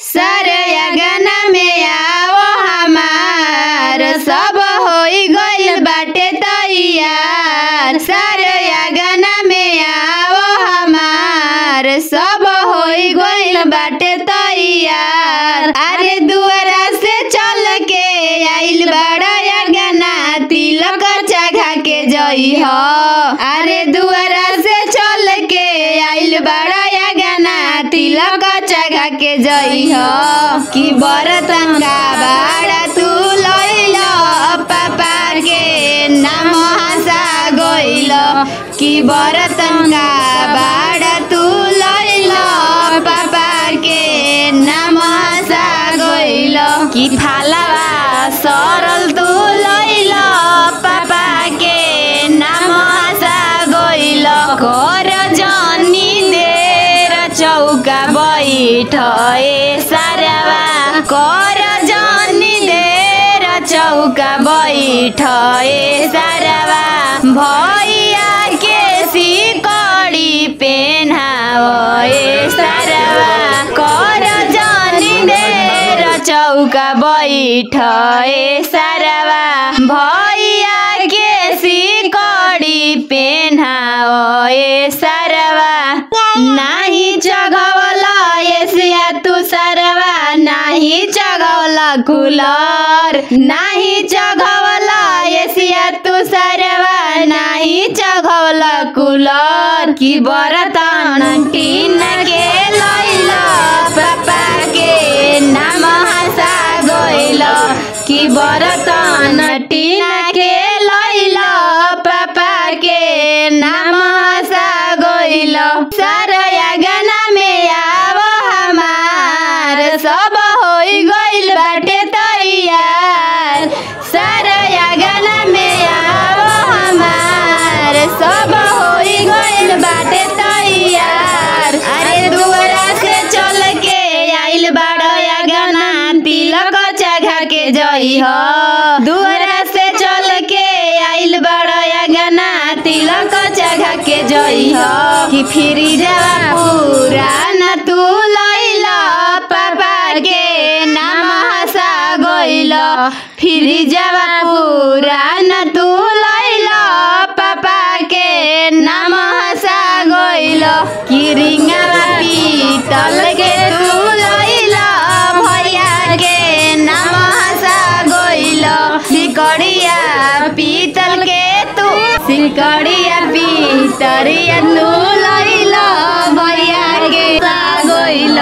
सरया गाना में आओ हमार सब होई गइल बाटे तैयार। सरया गाना में आओ हमार सब होई गइल बाटे तैयार। अरे दुआरा से चल के आइल बड़ा या गाना तिलक चढ़ा के जई हो। अरे दुआरा से चल के आइल बड़ा या गाना तिलक चढ़ा के जई हो। कि बरतन का बाड़ा तू लइल पापा के नाम हंसा गइल। कि बरतन का बाड़ा तू लइल पापा के नाम हंसा गइल। कि थालावा सरल तू लइल पापा के नाम हंसा गइल। कर जनी देर चौका बैठ सारवा कर जनी देर चौका बैठ सारवा। भैया के सिकड़ी पेन्हाओ सारवा कर जनी देर चौका बैठ सारवा। भैया के सिकड़ी पेन्हाओ सारवा। नाही चघवला एसिया तू सरवा नाही चघवला कूलर। नाही चघवला एसिया तू सरवा नाही चघवला कूलर। कि बरतन टीन के लइल पापा के नाम हंसा गइल। कि बरतन टीन के लइल पापा के नाम हंसा गइल। सरया गाना में आओ हमार सब होई गइल बाटे तैयार। सरया गाना में आओ हमार सब होई गइल बाटे तैयार। अरे दुआरा से चल के आइल बड़ा गाना तिलक चढ़ा के जई हो। दुआरा से चल के आइल बड़ा गाना तिलक चढ़ा के जई हो। कि फिरी जावा पुराना तू लइल पापा के नाम हंसा गइल। फिरी जावा पुराना तू लइल पापा के नाम हंसा गइल। कि रिंगावा पीतल के तू लइल भैया के नाम हंसा गइल। सिकड़िया पीतल के तू सिकड़िया पीतरिया तू लइल भैया के गइल।